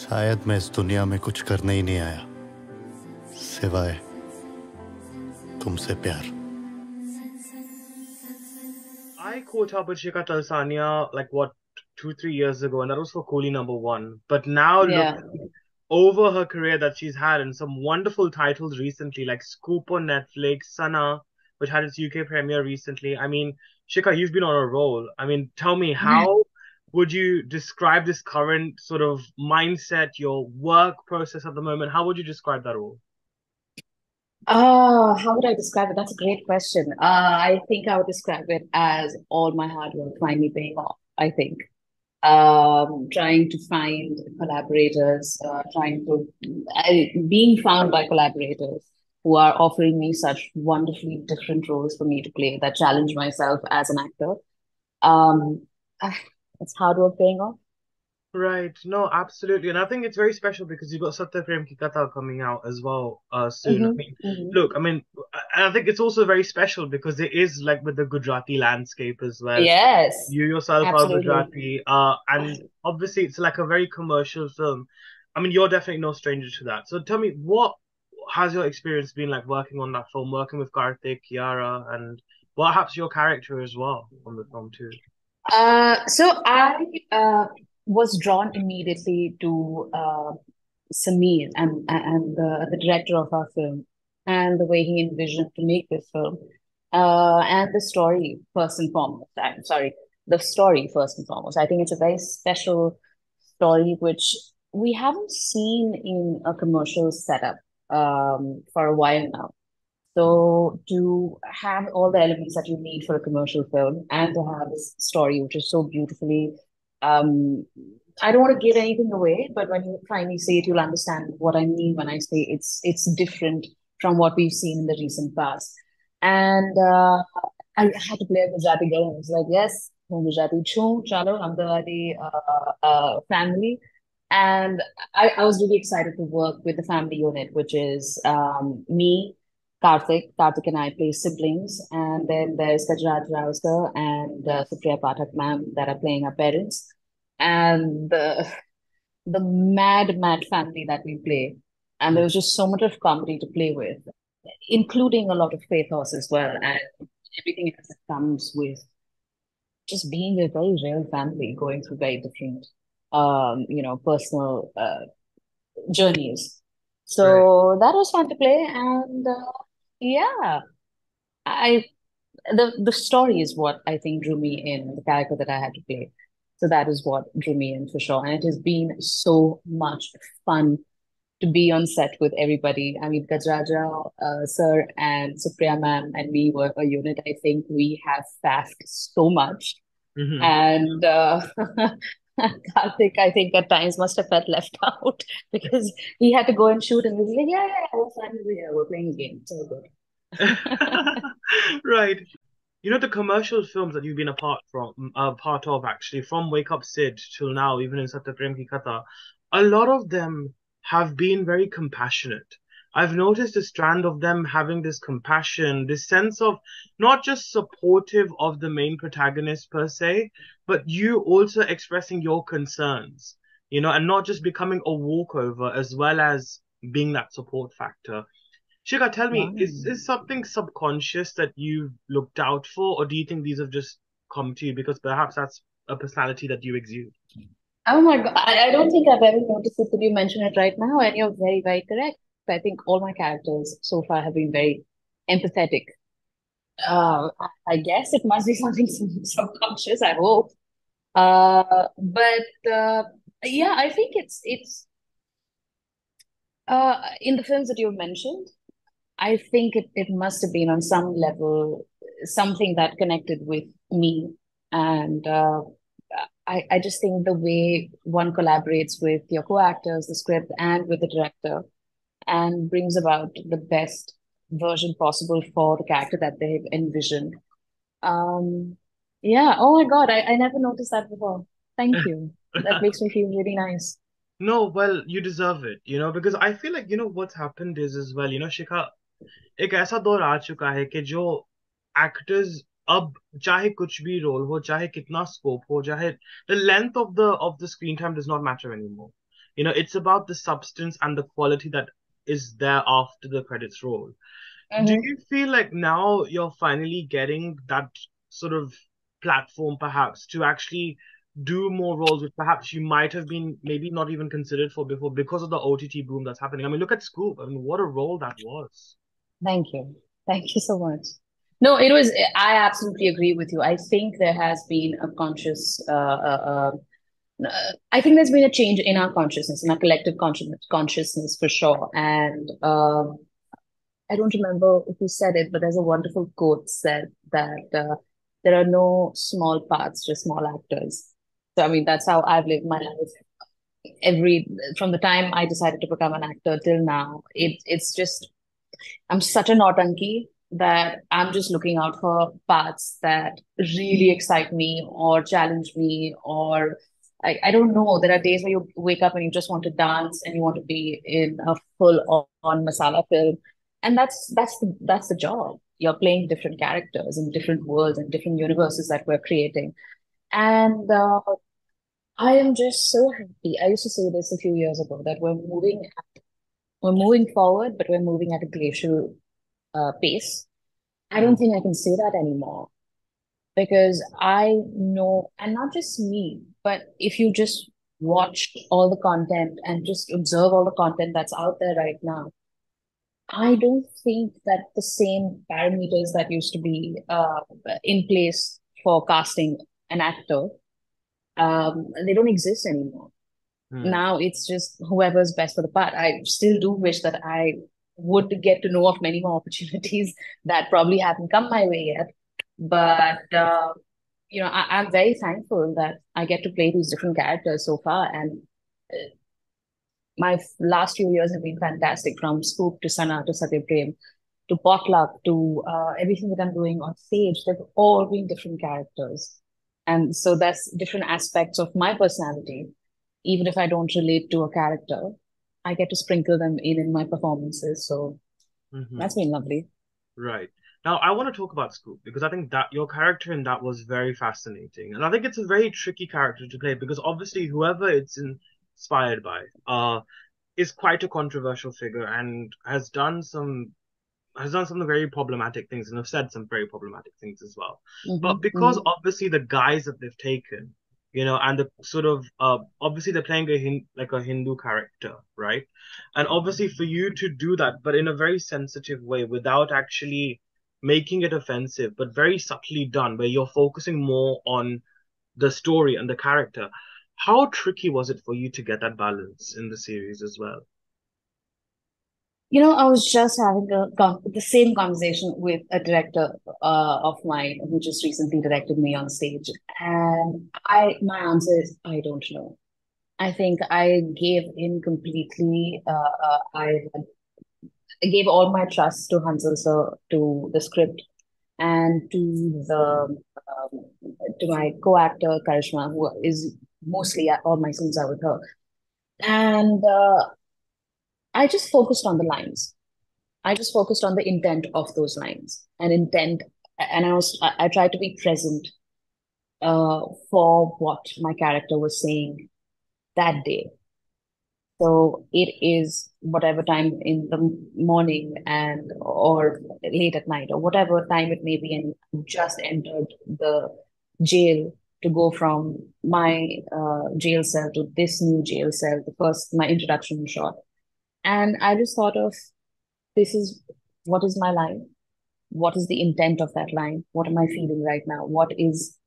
शायद मैं इस दुनिया में कुछ करने ही नहीं आया सिवाय तुमसे प्यार. I caught up with Shikha Talsania like what 2-3 years ago, and that was for Kohli #1. But now Yeah. looking over her career that she's had and some wonderful titles recently, like Scoop on Netflix, Sana, which had its UK premiere recently. I mean, Shikha, you've been on a roll. I mean, tell me, how would you describe this current sort of mindset, your work process at the moment? How would you describe that role? How would I describe it? That's a great question. I think I would describe it as all my hard work finally paying off, I think. Trying to find collaborators, being found by collaborators who are offering me such wonderfully different roles for me to play that challenge myself as an actor. Um, it's hard work paying off. Right. No, absolutely. And I think it's very special because you've got Satyaprem Ki Katha coming out as well soon. I Mm-hmm, mean, mm-hmm. look, I mean, and I think it's also very special because it is like with the Gujarati landscape as well. Yes, You yourself are absolutely. Gujarati, and obviously it's like a very commercial film. I mean, you're definitely no stranger to that. So tell me, what has your experience been like working on that film, working with Kartik, Kiara, and perhaps your character as well on the film too? So I was drawn immediately to Sameer and the director of our film and the way he envisioned to make this film and the story first and foremost. I'm sorry, the story first and foremost. I think it's a very special story which we haven't seen in a commercial setup for a while now. So to have all the elements that you need for a commercial film and to have this story, which is so beautifully, um, I don't want to give anything away, but when you finally see it, you'll understand what I mean when I say it's different from what we've seen in the recent past. And I had to play a Gujarati girl. I was like, yes, I'm Gujarati chhu, chalo, Ahmedabadi family. And I was really excited to work with the family unit, which is me, Kartik and I play siblings, and then there's Kajraj Rao sir and Supriya Pathak ma'am that are playing our parents, and the mad family that we play. And there was just so much of comedy to play with, including a lot of pathos as well, and everything else that comes with just being a very real family going through very different, personal journeys. Right. So that was fun to play, and yeah. I the story is what I think drew me in, the character that I had to play. So that is what drew me in for sure. And it has been so much fun to be on set with everybody. I mean, Gajraja, sir and Supriya ma'am and me were a unit. I think we have faffed so much. Hmm. And Karthik, I think at times must have felt left out because he had to go and shoot and he was like, yeah, we're fine over here. We're playing a game. It's all good. Right. You know, the commercial films that you've been a part of actually, from Wake Up Sid till now, even in Satyaprem Ki Katha, a lot of them have been very compassionate. I've noticed a strand of them having this compassion, this sense of not just supportive of the main protagonist per se, but you also expressing your concerns, and not just becoming a walkover as well as being that support factor. Shika, tell me, Wow. is this something subconscious that you've looked out for, or do you think these have just come to you because perhaps that's a personality that you exude? Oh my God. I don't think I've ever noticed it till you mention it right now, and you're very, very correct. I think all my characters so far have been very empathetic. I guess it must be something subconscious, I hope. But yeah, I think it's in the films that you've mentioned, I think it must have been on some level something that connected with me. And I just think the way one collaborates with your co-actors, the script, and with the director, and brings about the best version possible for the character that they've envisioned. Um, yeah, oh my God, I never noticed that before. Thank you. That makes me feel really nice. No, well, you deserve it, because I feel like, what's happened is as well, Shikha, एक ऐसा दौर आ चुका है कि जो actors अब चाहे कुछ भी रोल हो चाहे कितना स्कोप हो चाहे the length of the screen time does not matter anymore. It's about the substance and the quality that is there after the credits roll. Do Mm-hmm. you feel like now you're finally getting that sort of platform, perhaps, to actually do more roles which perhaps you might have been maybe not even considered for before because of the OTT boom that's happening? I mean, look at Scoop. I mean, what a role that was. Thank you. Thank you so much. No, it was, I absolutely agree with you. I think there has been a I think there's been a change in our consciousness, in our collective consciousness for sure. And I don't remember who said it, but there's a wonderful quote said that there are no small parts, just small actors. So, I mean, that's how I've lived my life. Every From the time I decided to become an actor till now, it's just I'm such a nautanki that I'm just looking out for parts that really excite me or challenge me, or I don't know. There are days where you wake up and you just want to dance and you want to be in a full on masala film. And that's the job. You're playing different characters in different worlds and different universes that we're creating. And I am just so happy. I used to say this a few years ago that we're moving forward, but we're moving at a glacial pace. I don't Mm, think I can say that anymore because I know, and not just me, but if you just watch all the content and just observe all the content that's out there right now, I don't think that the same parameters that used to be in place for casting an actor, they don't exist anymore. mm, Now it's just whoever's best for the part. I still do wish that I would get to know of many more opportunities that probably haven't come my way yet. But I'm very thankful that I get to play these different characters so far, and last few years have been fantastic. From Scoop to Sana to Satyaprem to Potluck to everything that I'm doing on stage, they've all been different characters, and so that's different aspects of my personality. Even if I don't relate to a character, I get to sprinkle them in my performances. So hmm. that's been lovely. Right. Now, I want to talk about Scoop because I think that your character in that was very fascinating. And I think it's a very tricky character to play because obviously whoever it's inspired by is quite a controversial figure and has done some very problematic things and have said some very problematic things as well. Mm-hmm, But because mm-hmm. obviously the guise that they've taken, and the sort of obviously they're playing like a Hindu character, right? And obviously for you to do that, but in a very sensitive way, without actually making it offensive, but very subtly done, where you're focusing more on the story and the character. How tricky was it for you to get that balance in the series as well? I was just having the same conversation with a director of mine who just recently directed me on stage, and my answer is I don't know. I think I gave in completely. I gave all my trust to Hansel sir, to the script, and to my co-actor Karishma, who is mostly all my scenes are with her. And I just focused on the lines. I just focused on the intent of those lines and intent, and I tried to be present for what my character was saying that day. So it is whatever time in the morning and or late at night or whatever time it may be, and you just entered the jail to go from my jail cell to this new jail cell, the first my introduction shot. And I just thought of this is what is my line? What is the intent of that line? What am I feeling right now? What is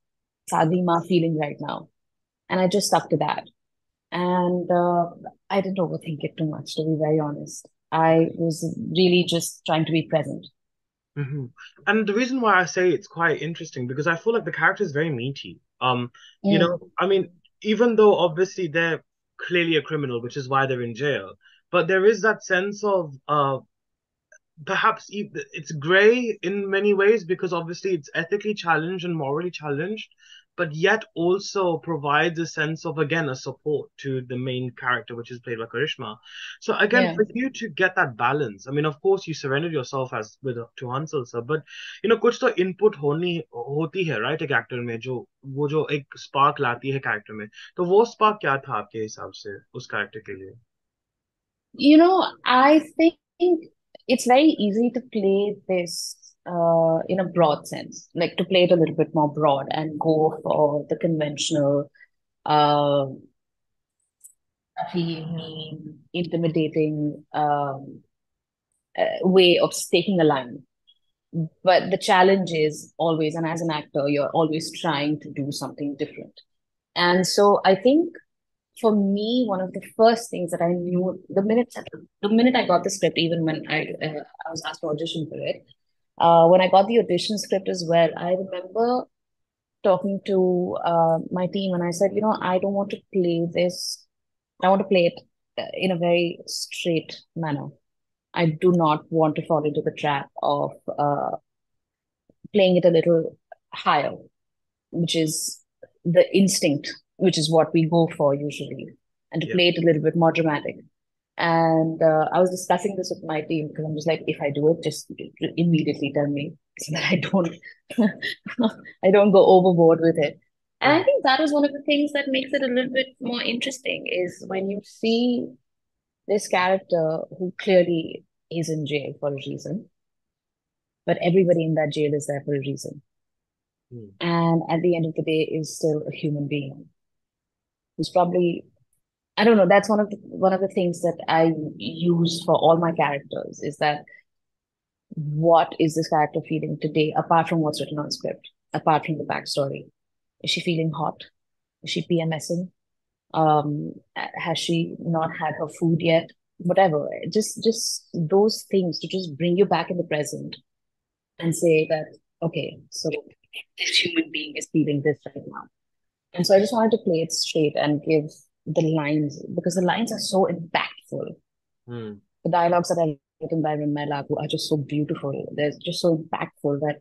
Sadhima feeling right now? And I just stuck to that. And I didn't overthink it too much, to be very honest. I was really just trying to be present. Hmm. And the reason why I say it's quite interesting because I feel like the character is very meaty. Mm, I mean, even though obviously they're clearly a criminal, which is why they're in jail, but there is that sense of perhaps it's gray in many ways because obviously it's ethically challenged and morally challenged, but yet also provides a sense of, again, a support to the main character, which is played by Karishma. So again, Yeah. for you to get that balance, I mean, of course, you surrendered yourself as with to Hansel sir, but कुछ तो input होती है, right, एक actor में जो वो जो एक स्पार्क लाती है कैरेक्टर में, तो वो स्पार्क क्या था आपके हिसाब से उस कैरेक्टर के लिए? I think it's very easy to play this in a broad sense, like to play it a little bit more broad and go for the conventional, uh, fluffy, mean, intimidating way of taking a line. But the challenge is always, and as an actor, you're always trying to do something different. And so I think for me, one of the first things that I knew the minute I got the script, even when I was asked to audition for it, when I got the audition script as well, I remember talking to my team and I said, I don't want to play this. I want to play it in a very straight manner. I do not want to fall into the trap of playing it a little higher, which is the instinct, which is what we go for usually, and to Yeah. play it a little bit more dramatic. And I was discussing this with my team because I'm just like, if I do it, just immediately tell me so that I don't, I don't go overboard with it. And I think that is one of the things that makes it a little bit more interesting is when you see this character who clearly is in jail for a reason, but everybody in that jail is there for a reason. And at the end of the day is still a human being who's probably, I don't know, that's one of the things that I use for all my characters is that what is this character feeling today apart from what's written on script, apart from the backstory? Is she feeling hot? Is she PMSing? Has she not had her food yet? Whatever. Just those things to just bring you back in the present and say that, okay, so this human being is feeling this right now. And so I just wanted to play it straight and give the lines because the lines are so impactful. The dialogues that are written by Rinmai Lagu are just so beautiful. They're just so impactful that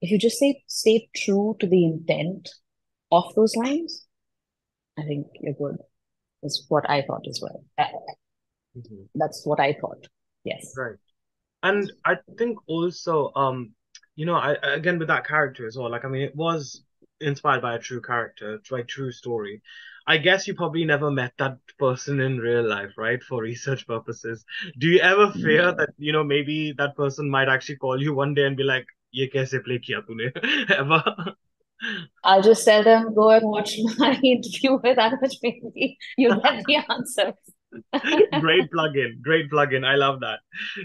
if you just stay true to the intent of those lines, I think you're good. Is what I thought as well. That's what I thought. Yes. Right. And I think also, again with that character as well, like, I mean, it was inspired by a true character, by a true story. I guess you probably never met that person in real life, right? For research purposes. Do you ever fear that, maybe that person might actually call you one day and be like, "ये कैसे play किया तूने?" Ever? I'll just tell them, go and watch my interview with Anuj Mehndi. You'll get the answers. Great plug-in. I love that.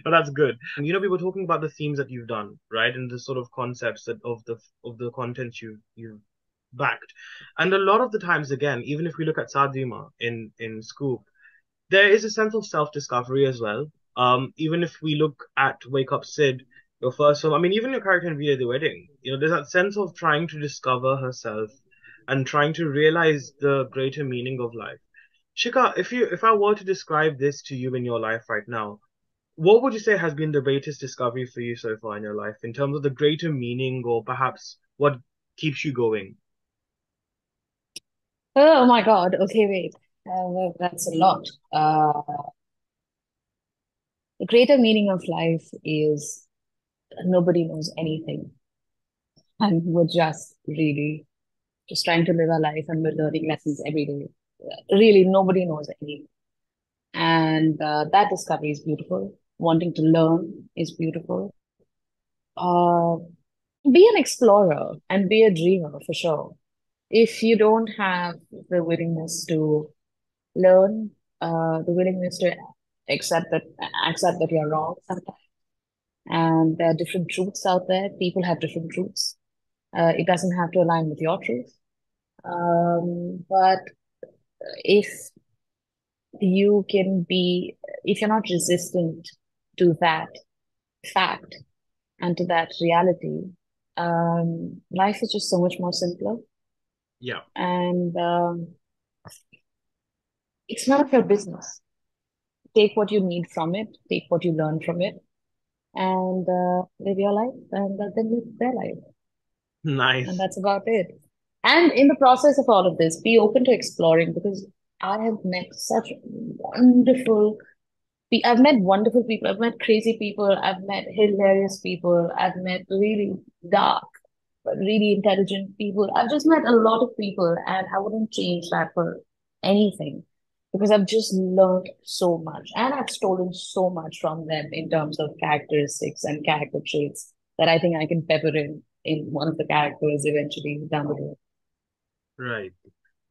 But that's good. And we were talking about the themes that you've done, right? And the sort of concepts that of the content you've backed. And a lot of the times, again, even if we look at Sadhima in Scoop, there is a sense of self-discovery as well. Even if we look at Wake Up Sid, your first film, I mean, even your character in Via the Wedding, there's that sense of trying to discover herself and trying to realize the greater meaning of life. Shika, if I were to describe this to you in your life right now, what would you say has been the greatest discovery for you so far in your life in terms of the greater meaning or perhaps what keeps you going? Oh my God. Okay, wait. That's a lot. The greater meaning of life is nobody knows anything. And we're just really just trying to live our life and we're learning lessons every day. Really, nobody knows anything. And that discovery is beautiful. Wanting to learn is beautiful. Uh, be an explorer and be a dreamer for sure. If you don't have the willingness to learn, the willingness to accept that you're wrong sometimes, and there are different truths out there. People have different truths. It doesn't have to align with your truth. But if you can be, if you're not resistant to that fact and to that reality, life is just so much more simpler. Yeah. And it's none of your business. Take what you need from it, take what you learn from it, and live your life, and let them live their life. Nice. And that's about it. And in the process of all of this, be open to exploring because I have met such wonderful I've met wonderful people. I've met crazy people. I've met hilarious people. I've met really dark, but really intelligent people. I've just met a lot of people, and I wouldn't change that for anything because I've just learned so much and I've stolen so much from them in terms of characteristics and character traits that I think I can pepper in one of the characters eventually down the road. Right.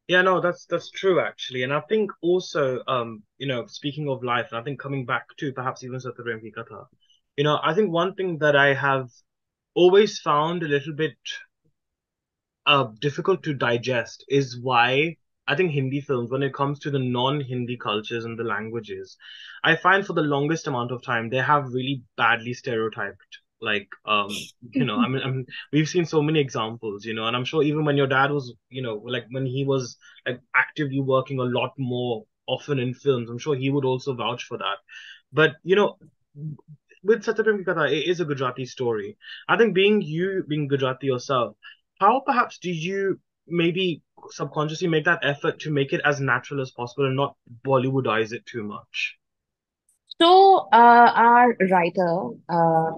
Yeah, no, that's true actually. And I think also, speaking of life, and I think coming back to perhaps even Satyaprem Ki Katha, I think one thing that I have always found a little bit difficult to digest is why I think Hindi films, when it comes to the non-Hindi cultures and the languages, I find for the longest amount of time they have really badly stereotyped. Like, we've seen so many examples, and I'm sure even when your dad was, like when he was like actively working a lot more often in films, I'm sure he would also vouch for that. But, with Satyaprem Ki Katha, it is a Gujarati story. I think being Gujarati yourself, how perhaps did you maybe subconsciously make that effort to make it as natural as possible and not Bollywoodize it too much? So, our writer,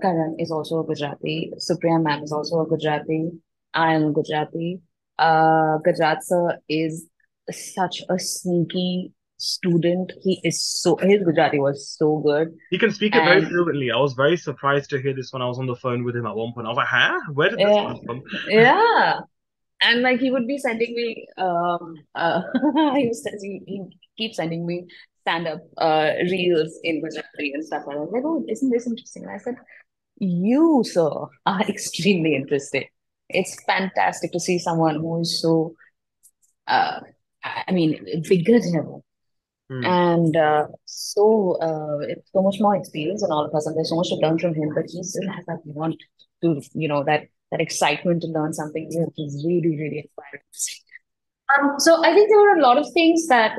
Karan, is also a Gujarati. Supriya ma'am is also a Gujarati. I am a Gujarati. Gujarat sir is such a sneaky student. His Gujarati was so good. He can speak it very And fluently. I was very surprised to hear this when I was on the phone with him at one point. I was like, huh? Where did this yeah, come from? yeah. And like he would be sending me, he keeps sending me stand-up reels in Gujarati and stuff like that. I was like, oh, isn't this interesting? And I said, you, sir, are extremely interested. It's fantastic to see someone who is so, uh, I mean, bigger than ever Hmm. and so much more experience than all of us, and there's so much to learn from him. But he still has that want to, that excitement to learn something new, which is really, really inspiring to see. So I think there were a lot of things that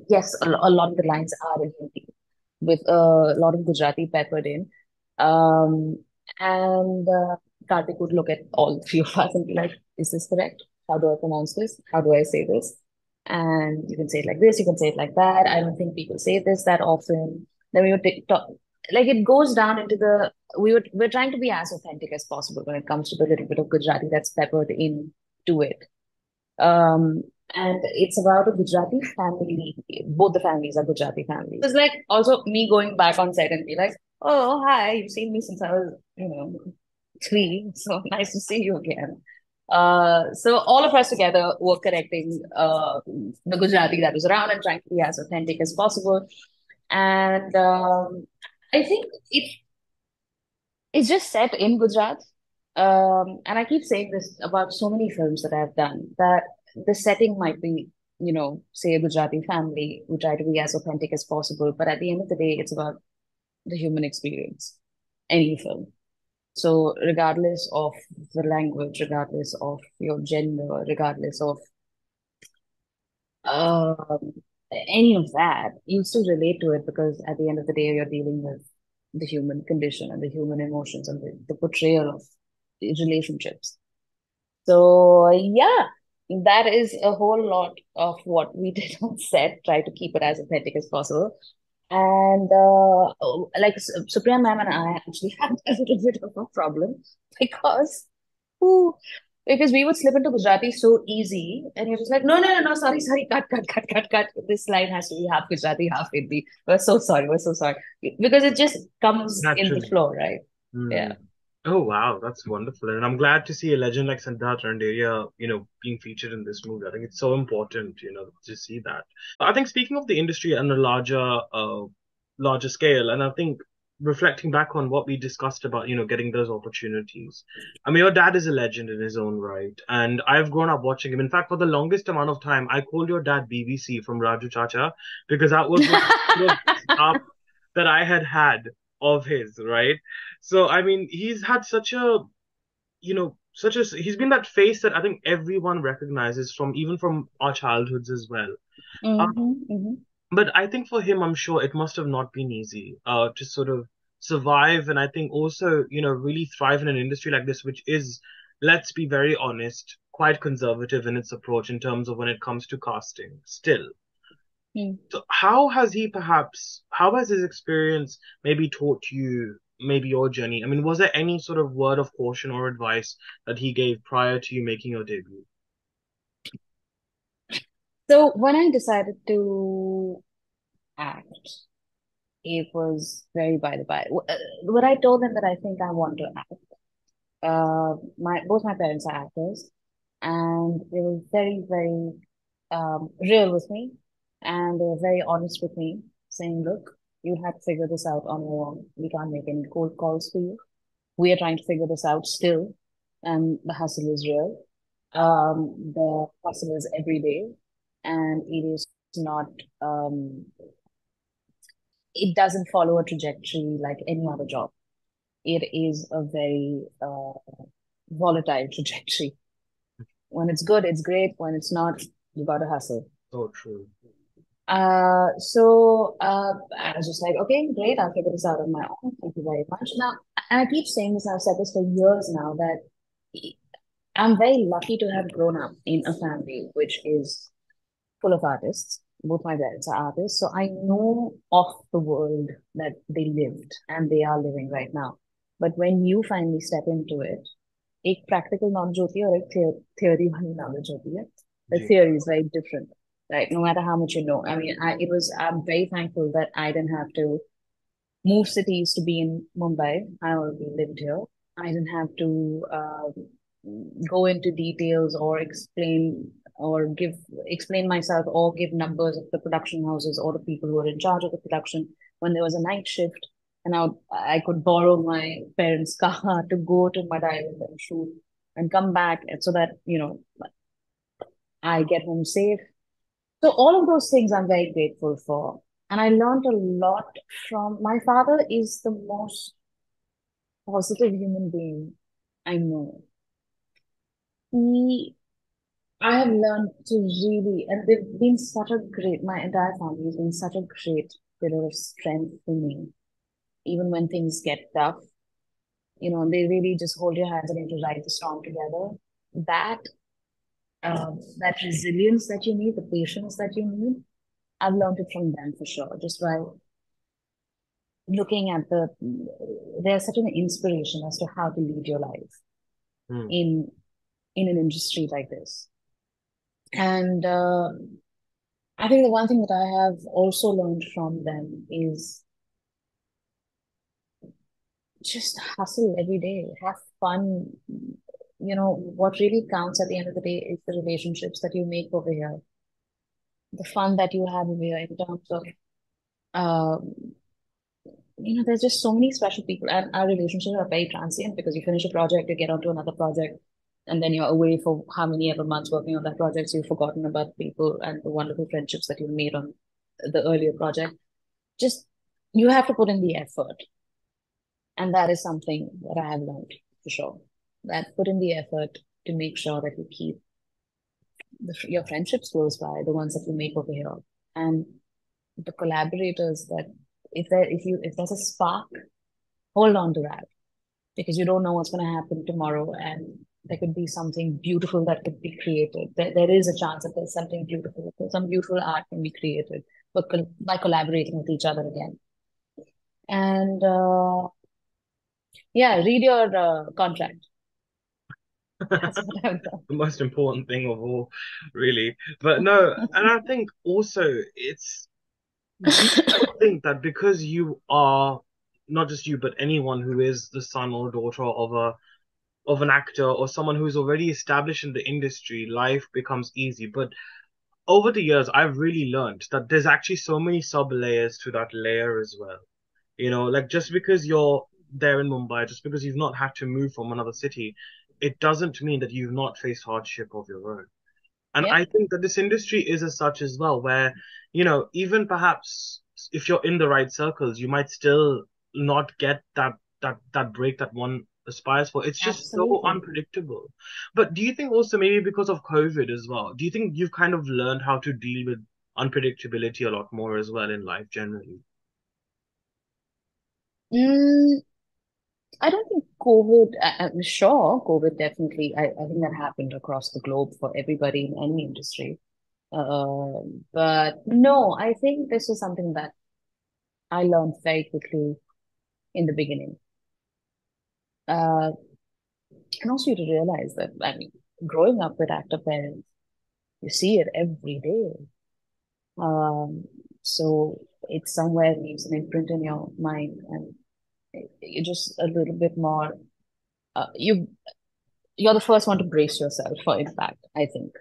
yes, a lot of the lines are in Hindi with a lot of Gujarati peppered in. Um, and Kartik would look at all three of us and be like, is this correct? How do I pronounce this? How do I say this? And you can say it like this, you can say it like that. I don't think people say this that often. Then we would talk, like it goes down into we're trying to be as authentic as possible when it comes to the little bit of Gujarati that's peppered into it. Um, and it's about a Gujarati family. Both the families are Gujarati families. It's like also me going back on set and be like, "Oh, hi, you've seen me since I was, 3. So nice to see you again." So all of us together were correcting the Gujarati that was around and trying to be as authentic as possible. And I think it's just set in Gujarat. And I keep saying this about so many films that I've done that the setting might be, say a Gujarati family. We try to be as authentic as possible, but at the end of the day, it's about the human experience, any film. So, regardless of the language, regardless of your gender, regardless of um, any of that, you still relate to it because at the end of the day, you're dealing with the human condition and the human emotions and the portrayal of relationships. So, yeah, that is a whole lot of what we did on set, try to keep it as authentic as possible. And like Supriya ma'am and I actually had a little bit of a problem because ooh, because we would slip into Gujarati so easy, and you're just like, no, no, no, no, sorry, sorry, cut, cut, cut, cut, cut. This line has to be half Gujarati, half Hindi. We're so sorry. Because it just comes in the Naturally. flow, right? Hmm. Yeah. Oh wow, that's wonderful. And I'm glad to see a legend like Siddharth Randeria, being featured in this movie. I think it's so important, to see that. I think speaking of the industry on a larger scale, and I think reflecting back on what we discussed about, getting those opportunities. I mean, your dad is a legend in his own right, and I've grown up watching him. In fact, for the longest amount of time, I called your dad BBC from Raju Chacha because that was the sort of stuff that I had of his, right? So, I mean, he's had he's been that face that I think everyone recognizes from even from our childhoods as well. Um, Mm-hmm, mm-hmm. but I think for him, I'm sure it must have not been easy, to sort of survive and I think also, really thrive in an industry like this, which is, let's be very honest, quite conservative in its approach in terms of when it comes to casting still. Hmm. So how has his experience maybe taught you maybe your journey? I mean, was there any sort of word of caution or advice that he gave prior to you making your debut? So when I decided to act, it was very by the by. When I told them that I think I want to act, my both my parents are actors, and they were very, very real with me, and they were very honest with me, saying, "Look, you have to figure this out on your own. We can't make any cold calls for you. We are trying to figure this out still, and the hustle is real. The hustle is every day, and it is not, it doesn't follow a trajectory like any other job. It is a very volatile trajectory. When it's good, it's great. When it's not, you gotta hustle." So true. So I was just like, okay, great, I'll figure this out on my own. Thank you very much. Now, and I keep saying this, I've said this for years now, that I'm very lucky to have grown up in a family which is full of artists. Both my parents are artists, so I know of the world that they lived and they are living right now. But when you finally step into it, एक practical knowledge होती है और एक theory वाली knowledge होती है. The ji. theory is very different, right? No matter how much you know. I mean, I'm very thankful that I didn't have to move cities to be in Mumbai. I already lived here. I didn't have to go into details or explain myself or give numbers of the production houses or the people who were in charge of the production when there was a night shift. And I could borrow my parents' car to go to Mud Island and shoot and come back, and so that, I get home safe. So all of those things I'm very grateful for. And I learned a lot from my father is the most positive human being I know. He, I have learned to really, and they've been my entire family has been such a great pillar of strength for me. Even when things get tough, they really just hold your hands and you have to ride the storm together. That, that resilience that you need, the patience that you need, I've learned it from them for sure. Just by looking at they're such an inspiration as to how to lead your life Hmm. in an industry like this. And I think the one thing that I have also learned from them is just hustle every day, have fun. What really counts at the end of the day is the relationships that you make over here, the fun that you have over here in terms of, um, there's just so many special people, and our relationships are very transient because you finish a project, you get onto another project, and then you're away for how many ever months working on that project. So you've forgotten about the people and the wonderful friendships that you made on the earlier project. Just you have to put in the effort, and that is something that I have learned for sure. That put in the effort to make sure that you keep your friendships close by, the ones that you make over here, and the collaborators that if there's a spark, hold on to that because you don't know what's going to happen tomorrow, and there could be something beautiful that could be created. There is a chance that there's something beautiful, some beautiful art can be created by collaborating with each other again. And yeah, read your contract. That's what I've done. The most important thing of all, really. But no, and I think also do you think that because you are, not just you, but anyone who is the son or daughter of an actor or someone who's already established in the industry, life becomes easy. But over the years, I've really learned that there's actually so many sub layers to that layer as well. Like just because you're there in Mumbai, just because you've not had to move from another city, it doesn't mean that you've not faced hardship of your own. And Yeah, I think that this industry is as such as well, where, even perhaps if you're in the right circles, you might still not get that break that one aspires for. It's just so absolutely. unpredictable. But do you think also maybe because of COVID as well, do you think you've kind of learned how to deal with unpredictability a lot more as well in life generally? Mm, I don't think COVID, I'm sure COVID definitely, I think that happened across the globe for everybody in any industry. But no, I think this was something that I learned very quickly in the beginning. Uh, and also you to realize that, I mean, growing up with actor parents, you see it every day. Um, so it somewhere leaves an imprint in your mind, and you're just a little bit more, you're the first one to brace yourself for impact, I think.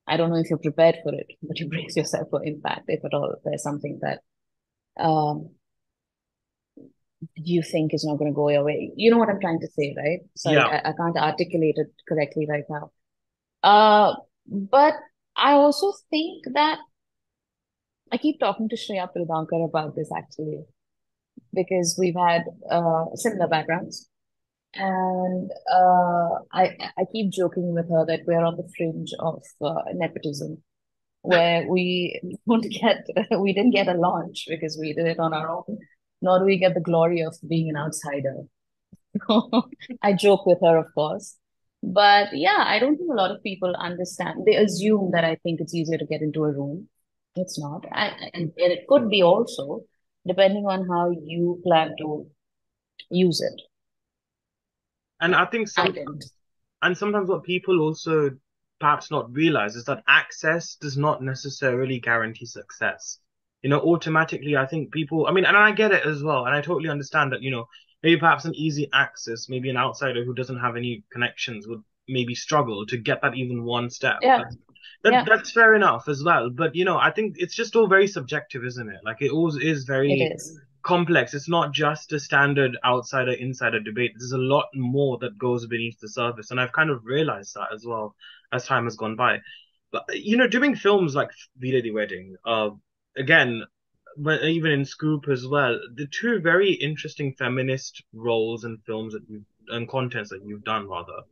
I don't know if you're prepared for it, but you brace yourself for impact if at all there's something that um, you think is not going to go your way. You know what I'm trying to say, right? Sorry, Yeah. I can't articulate it correctly right now. Uh, but I also think that I keep talking to Shreya Pilgaonkar about this actually, because we've had similar backgrounds. And I keep joking with her that we're on the fringe of nepotism, where we don't get we didn't get a launch because we did it on our own, nor do we get the glory of being an outsider. I joke with her, of course. But yeah, I don't think a lot of people understand. They assume that I think it's easier to get into a room. It's not. And it could be also, depending on how you plan to use it. And I think I some didn't. And sometimes what people also perhaps not realize is that access does not necessarily guarantee success. Automatically, I think people, I mean, and I get it as well. And I totally understand that, maybe perhaps an easy access, maybe an outsider who doesn't have any connections would maybe struggle to get that even one step. Yeah, yeah, That's fair enough as well. But, I think it's just all very subjective, isn't it? Like it always is it very is. complex. It's not just a standard outsider insider debate. There's a lot more that goes beneath the surface, and I've kind of realized that as well as time has gone by. But doing films like Vida the Wedding, again, but even in Scoop as well, the two very interesting feminist roles and films that you've and contents that you've done rather.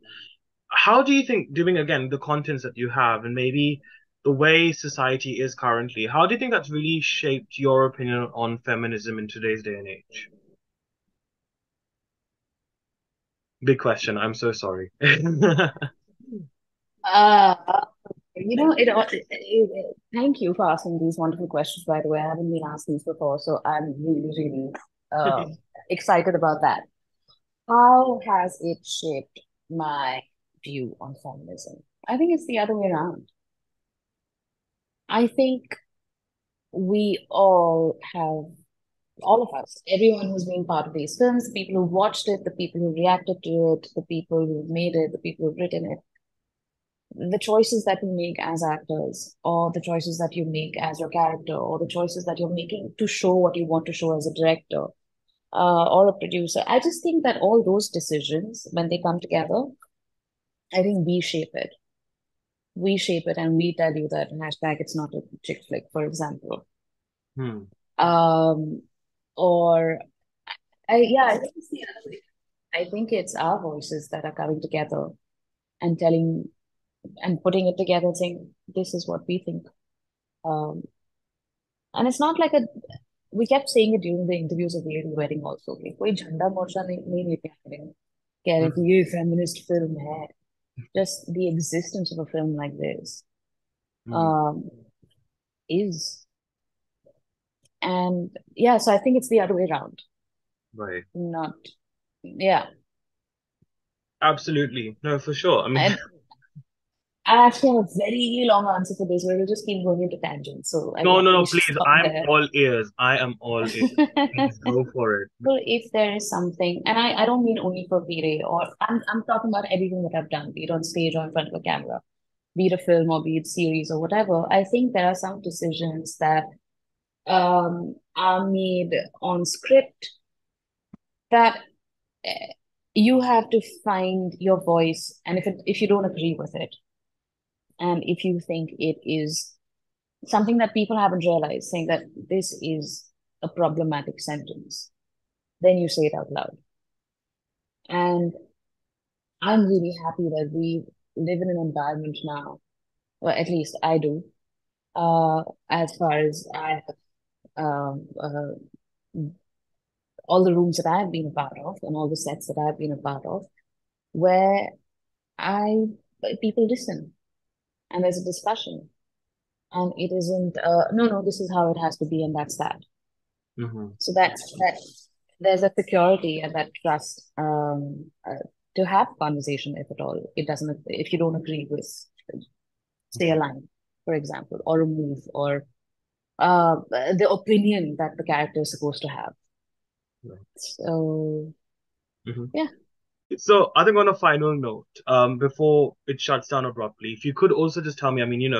How do you think doing again the contents that you have and maybe the way society is currently, how do you think that's really shaped your opinion on feminism in today's day and age? Big question. I'm so sorry. Uh, thank you for asking these wonderful questions, by the way. I haven't been asked these before, so I'm really, really uh, excited about that. How has it shaped my view on feminism? I think it's the other way around. I think we all of us, everyone who's been part of these films, the people who watched it, the people who reacted to it, the people who made it, the people who've written it, the choices that we make as actors, or the choices that you make as your character, or the choices that you're making to show what you want to show as a director, or a producer. I just think that all those decisions, when they come together, I think we shape it. We shape it and we tell you that hashtag it's not a chick flick, for example. Hmm. Um, or I think it's the other way. I think it's our voices that are coming together and telling and putting it together, saying this is what we think. Um, and it's not like a we kept saying it during the interviews of the wedding also कि कोई झंडा मोर्चा नहीं लेके आ रहे हैं कह रहे कि Hmm. ये feminist film है. Just the existence of a film like this Hmm. um, is. And yeah, so I think it's the other way around. Right. Not, yeah. Absolutely. No, for sure. I mean, And I actually have a very long answer for this, where we'll just keep going into tangents. So I no, think no, we no, should please. stop I'm there. all ears. I am all ears. Please go for it. Well, if there is something, and I don't mean only for V-Ray, or I'm talking about everything that I've done, be it on stage or in front of a camera, be it a film or be it series or whatever. I think there are some decisions that are made on script that you have to find your voice, and if you don't agree with it, and if you think it is something that people haven't realized, saying that this is a problematic sentence, then you say it out loud. And I'm really happy that we live in an environment now, or at least I do, as far as I have all the rooms that I've been a part of and all the sets that I've been a part of, where I people listen and there's a discussion, and it isn't no, this is how it has to be, and that's that. So that there's a security and that trust to have conversation, if at all it doesn't, if you don't agree with, say, a line, for example, or a move, or the opinion that the character is supposed to have. Right. So yeah. So I think on a final note, before it shuts down abruptly, if you could also just tell me, I mean,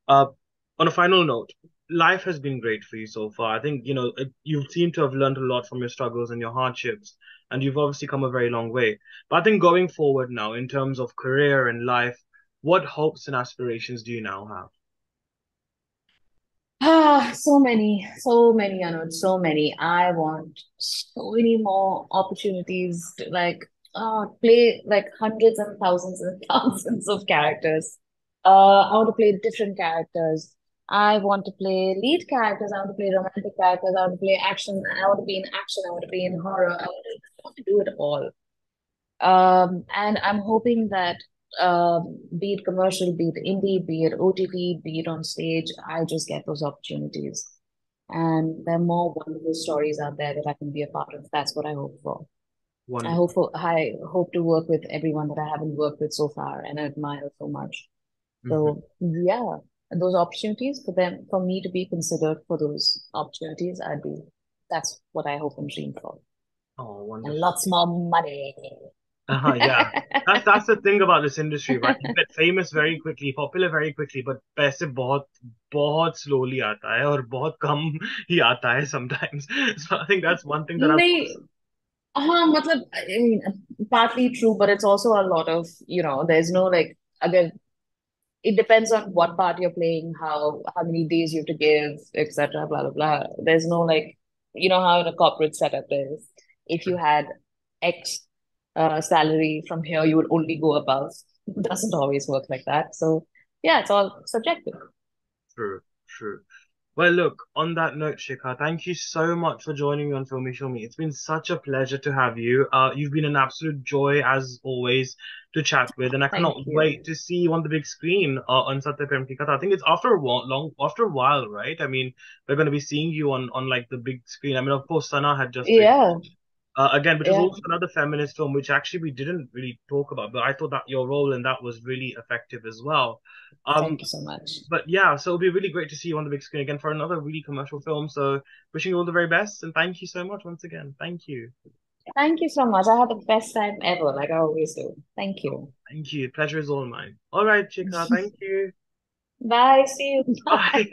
on a final note, life has been great for you so far. I think, you seem to have learned a lot from your struggles and your hardships, and you've obviously come a very long way. But I think going forward now, in terms of career and life, what hopes and aspirations do you now have? So many, Anuj, so many. I want so many more opportunities to play like hundreds and thousands of characters. I want to play different characters. I want to play lead characters. I want to play romantic characters. I want to play action. I want to be in action. I want to be in horror. I want to do it all. And I'm hoping that be it commercial, be it indie, be it OTT, be it on stage, I just get those opportunities. And there are more wonderful stories out there that I can be a part of. That's what I hope for. Wonderful. I hope to work with everyone that I haven't worked with so far and I admire so much. So yeah, those opportunities for me to be considered for those opportunities, that's what I hope and dream for. Oh, And wonderful. lots more money. Yeah. That's the thing about this industry, right? You get famous very quickly, popular very quickly, but पैसे बहुत slowly आता है और बहुत कम ही आता है sometimes. So I think that's one thing that I've. नहीं मतलब I mean, partly true, but it's also a lot of, there's no like, again, it depends on what part you're playing, how many days you have to give, etc. Blah blah blah. There's no like, how in a corporate setup is. If you had X salary from here, you would only go above. It doesn't always work like that. So yeah, it's all subjective. True, true. Well, look, on that note, Shikha, thank you so much for joining me on Filme Shilmy. It's been such a pleasure to have you. You've been an absolute joy, as always, to chat with, and I Thank cannot you. wait to see you on the big screen on Satyaprem Ki Katha. I think it's after a while, right? I mean, we're going to be seeing you on like the big screen. I mean, of course, Sana had just released Yeah, again, which is yeah. also another feminist film, which actually we didn't really talk about, but I thought that your role in that was really effective as well. Thank Um, you so much. but yeah, so it'll be really great to see you on the big screen again for another really commercial film. So wishing you all the very best, and thank you so much once again. Thank you. Thank you so much. I had the best time ever, like I always do. Thank Oh, you. thank you. Pleasure is all mine. All right, Chika. Thank you. Bye. See you. Bye.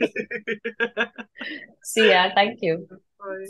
See ya. Thank you. Bye.